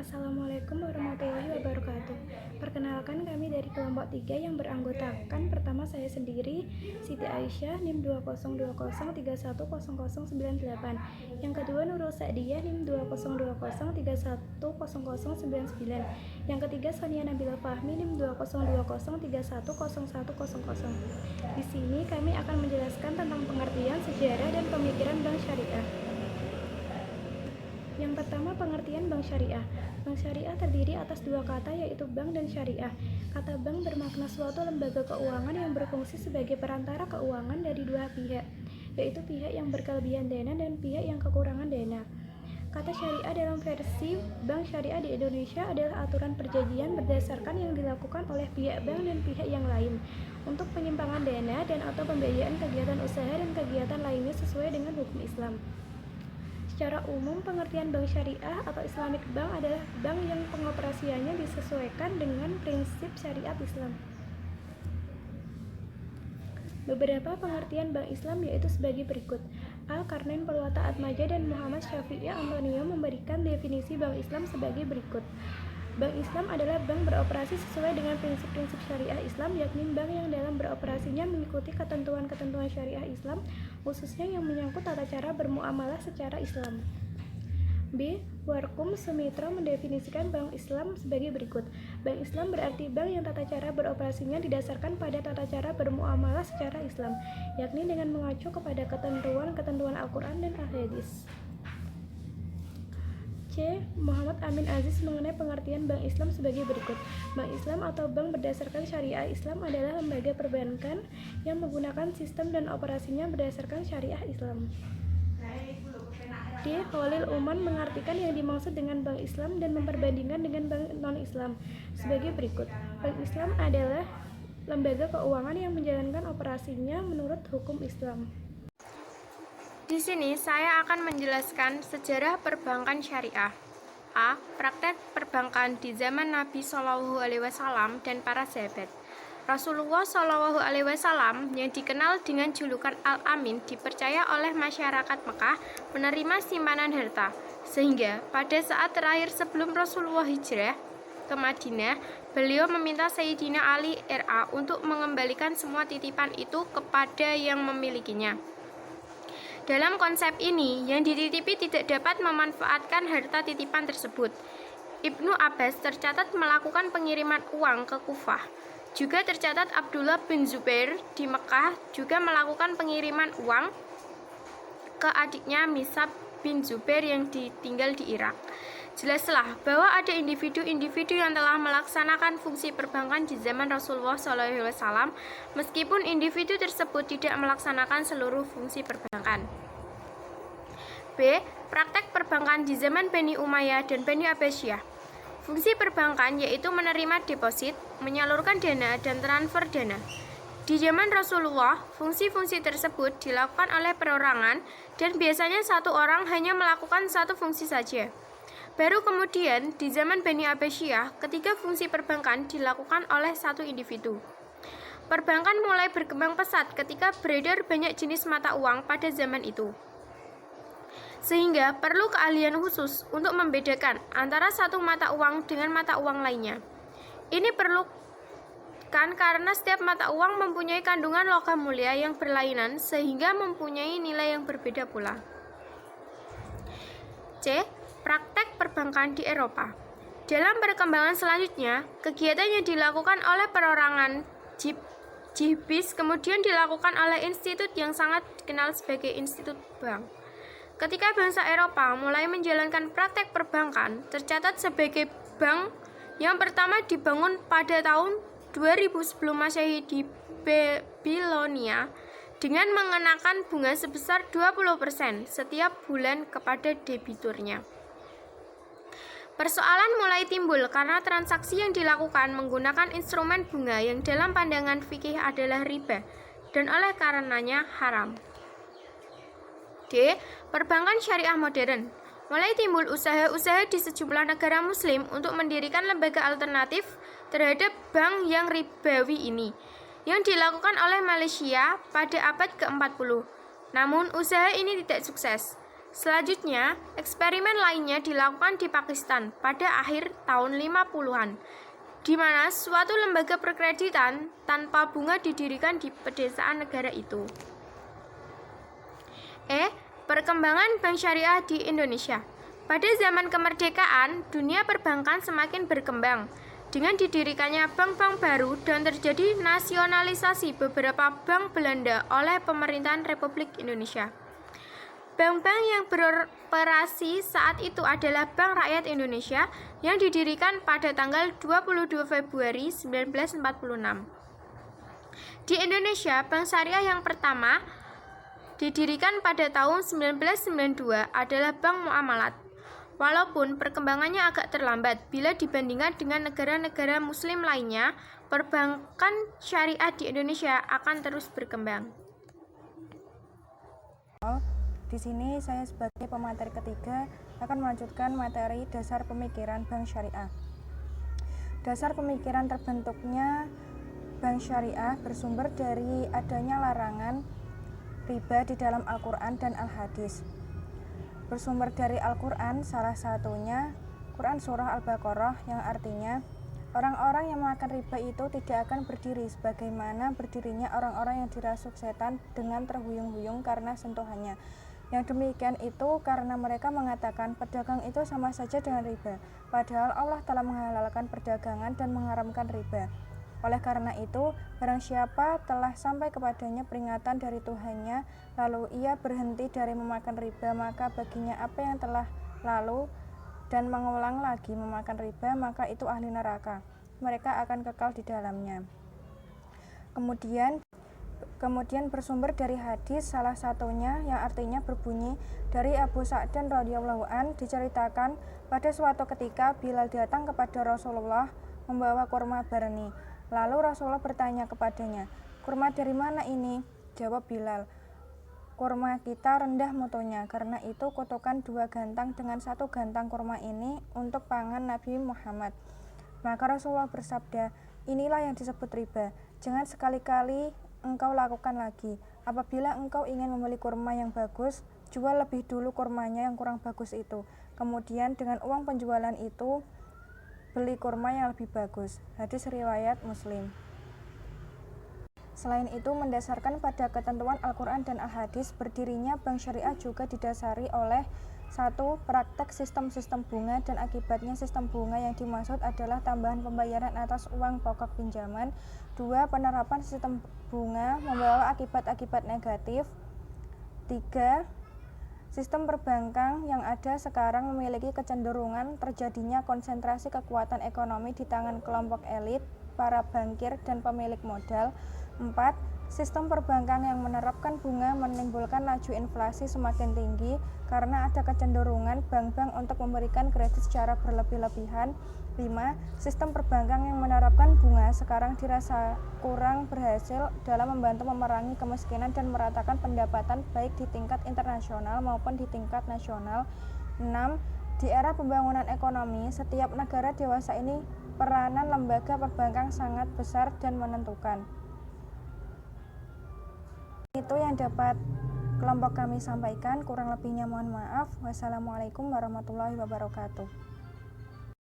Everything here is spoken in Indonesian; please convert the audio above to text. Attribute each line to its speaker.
Speaker 1: Assalamualaikum warahmatullahi wabarakatuh. Perkenalkan, kami dari kelompok 3 yang beranggotakan pertama saya sendiri, Siti Aisyah, NIM 2020310098. Yang kedua Nurul Sa'diyah, NIM 202031310099. Yang ketiga Sonia Nabila Fahmi, NIM 202031310100. Di sini kami akan menjelaskan tentang pengertian, sejarah, dan pemikiran Bank Syariah. Yang pertama, pengertian bank syariah. Bank syariah terdiri atas dua kata, yaitu bank dan syariah. Kata bank bermakna suatu lembaga keuangan yang berfungsi sebagai perantara keuangan dari dua pihak, yaitu pihak yang berkelebihan dana dan pihak yang kekurangan dana. Kata syariah dalam versi bank syariah di Indonesia adalah aturan perjanjian berdasarkan yang dilakukan oleh pihak bank dan pihak yang lain untuk penyimpangan dana dan atau pembiayaan kegiatan usaha dan kegiatan lainnya sesuai dengan hukum Islam. Secara umum, pengertian bank syariah atau Islamic Bank adalah bank yang pengoperasiannya disesuaikan dengan prinsip syariat Islam. Beberapa pengertian bank Islam yaitu sebagai berikut. Al-Qarnain Purwata Atmaja dan Muhammad Syafi'i Antonio memberikan definisi bank Islam sebagai berikut. Bank Islam adalah bank beroperasi sesuai dengan prinsip-prinsip syariah Islam, yakni bank yang dalam beroperasinya mengikuti ketentuan-ketentuan syariah Islam, khususnya yang menyangkut tata cara bermuamalah secara Islam. B. Warkum Sumitro mendefinisikan bank Islam sebagai berikut. Bank Islam berarti bank yang tata cara beroperasinya didasarkan pada tata cara bermuamalah secara Islam, yakni dengan mengacu kepada ketentuan-ketentuan Al-Quran dan Al-Hadis. C. Muhammad Amin Aziz mengenai pengertian bank Islam sebagai berikut. Bank Islam atau bank berdasarkan syariah Islam adalah lembaga perbankan yang menggunakan sistem dan operasinya berdasarkan syariah Islam. D. Khalil Uman mengartikan yang dimaksud dengan bank Islam dan memperbandingkan dengan bank non-Islam sebagai berikut. Bank Islam adalah lembaga keuangan yang menjalankan operasinya menurut hukum Islam.
Speaker 2: Di sini saya akan menjelaskan sejarah perbankan syariah. A. Praktek perbankan di zaman Nabi Shallallahu Alaihi Wasallam dan para sahabat. Rasulullah Shallallahu Alaihi Wasallam yang dikenal dengan julukan Al-Amin dipercaya oleh masyarakat Mekah menerima simpanan harta, sehingga pada saat terakhir sebelum Rasulullah hijrah ke Madinah, beliau meminta Sayyidina Ali RA untuk mengembalikan semua titipan itu kepada yang memilikinya. Dalam konsep ini, yang dititipi tidak dapat memanfaatkan harta titipan tersebut. Ibnu Abbas tercatat melakukan pengiriman uang ke Kufah. Juga tercatat Abdullah bin Zubair di Mekah juga melakukan pengiriman uang ke adiknya Mis'ab bin Zubair yang tinggal di Irak. Jelaslah bahwa ada individu-individu yang telah melaksanakan fungsi perbankan di zaman Rasulullah SAW, meskipun individu tersebut tidak melaksanakan seluruh fungsi perbankan. B. Praktek perbankan di zaman Bani Umayyah dan Bani Abbasiyah. Fungsi perbankan yaitu menerima deposit, menyalurkan dana, dan transfer dana. Di zaman Rasulullah, fungsi-fungsi tersebut dilakukan oleh perorangan dan biasanya satu orang hanya melakukan satu fungsi saja. Baru kemudian, di zaman Bani Abbasiyah, ketiga fungsi perbankan dilakukan oleh satu individu. Perbankan mulai berkembang pesat ketika beredar banyak jenis mata uang pada zaman itu. Sehingga perlu keahlian khusus untuk membedakan antara satu mata uang dengan mata uang lainnya. Ini perlu karena setiap mata uang mempunyai kandungan logam mulia yang berlainan sehingga mempunyai nilai yang berbeda pula. C. Praktek perbankan di Eropa. Dalam perkembangan selanjutnya, kegiatan yang dilakukan oleh perorangan Jibis kemudian dilakukan oleh institut yang sangat dikenal sebagai institut bank. Ketika bangsa Eropa mulai menjalankan praktek perbankan, tercatat sebagai bank yang pertama dibangun pada tahun 2000 sebelum Masehi di Babilonia dengan mengenakan bunga sebesar 20% setiap bulan kepada debiturnya. Persoalan mulai timbul karena transaksi yang dilakukan menggunakan instrumen bunga yang dalam pandangan fikih adalah riba dan oleh karenanya haram. D. Perbankan syariah modern. Mulai timbul usaha-usaha di sejumlah negara muslim untuk mendirikan lembaga alternatif terhadap bank yang ribawi ini, yang dilakukan oleh Malaysia pada abad ke-40. Namun, usaha ini tidak sukses. Selanjutnya, eksperimen lainnya dilakukan di Pakistan pada akhir tahun 50-an, di mana suatu lembaga perkreditan tanpa bunga didirikan di pedesaan negara itu. Perkembangan bank syariah di Indonesia. Pada zaman kemerdekaan, dunia perbankan semakin berkembang dengan didirikannya bank-bank baru dan terjadi nasionalisasi beberapa bank Belanda oleh pemerintahan Republik Indonesia. Bank-bank yang beroperasi saat itu adalah Bank Rakyat Indonesia yang didirikan pada tanggal 22 Februari 1946. Di Indonesia, bank syariah yang pertama didirikan pada tahun 1992 adalah Bank Muamalat. Walaupun perkembangannya agak terlambat bila dibandingkan dengan negara-negara muslim lainnya, perbankan syariah di Indonesia akan terus berkembang.
Speaker 3: Di sini saya sebagai pemateri ketiga akan melanjutkan materi dasar pemikiran bank syariah. Dasar pemikiran terbentuknya bank syariah bersumber dari adanya larangan riba di dalam Al-Quran dan Al-Hadis. Bersumber dari Al-Quran, salah satunya Quran Surah Al-Baqarah yang artinya orang-orang yang makan riba itu tidak akan berdiri sebagaimana berdirinya orang-orang yang dirasuk setan dengan terhuyung-huyung karena sentuhannya. Yang demikian itu karena mereka mengatakan pedagang itu sama saja dengan riba, padahal Allah telah menghalalkan perdagangan dan mengharamkan riba. Oleh karena itu, barang siapa telah sampai kepadanya peringatan dari Tuhannya, lalu ia berhenti dari memakan riba, maka baginya apa yang telah lalu dan mengulang lagi memakan riba, maka itu ahli neraka. Mereka akan kekal di dalamnya. Kemudian bersumber dari hadis, salah satunya yang artinya berbunyi dari Abu Sa'dan radhiyallahu an, diceritakan pada suatu ketika Bilal datang kepada Rasulullah membawa kurma barni. Lalu Rasulullah bertanya kepadanya, "Kurma dari mana ini?" Jawab Bilal, "Kurma kita rendah mutunya, karena itu kutukan 2 gantang dengan 1 gantang kurma ini untuk pangan Nabi Muhammad." Maka Rasulullah bersabda, "Inilah yang disebut riba. Jangan sekali-kali engkau lakukan lagi. Apabila engkau ingin membeli kurma yang bagus, jual lebih dulu kurmanya yang kurang bagus itu. Kemudian dengan uang penjualan itu, beli kurma yang lebih bagus." Hadis riwayat Muslim. Selain itu, mendasarkan pada ketentuan Al-Quran dan Al-Hadis, berdirinya bank syariah juga didasari oleh 1. Praktek sistem bunga dan akibatnya sistem bunga yang dimaksud adalah tambahan pembayaran atas uang pokok pinjaman. 2. Penerapan sistem bunga membawa akibat-akibat negatif. 3. Sistem perbankan yang ada sekarang memiliki kecenderungan terjadinya konsentrasi kekuatan ekonomi di tangan kelompok elit, para bankir, dan pemilik modal. 4. Sistem perbankan yang menerapkan bunga menimbulkan laju inflasi semakin tinggi karena ada kecenderungan bank-bank untuk memberikan kredit secara berlebih-lebihan. 5. Sistem perbankan yang menerapkan bunga sekarang dirasa kurang berhasil dalam membantu memerangi kemiskinan dan meratakan pendapatan baik di tingkat internasional maupun di tingkat nasional. 6. Di era pembangunan ekonomi, setiap negara dewasa ini peranan lembaga perbankan sangat besar dan menentukan. Itu yang dapat kelompok kami sampaikan, kurang lebihnya mohon maaf. Wassalamualaikum warahmatullahi wabarakatuh.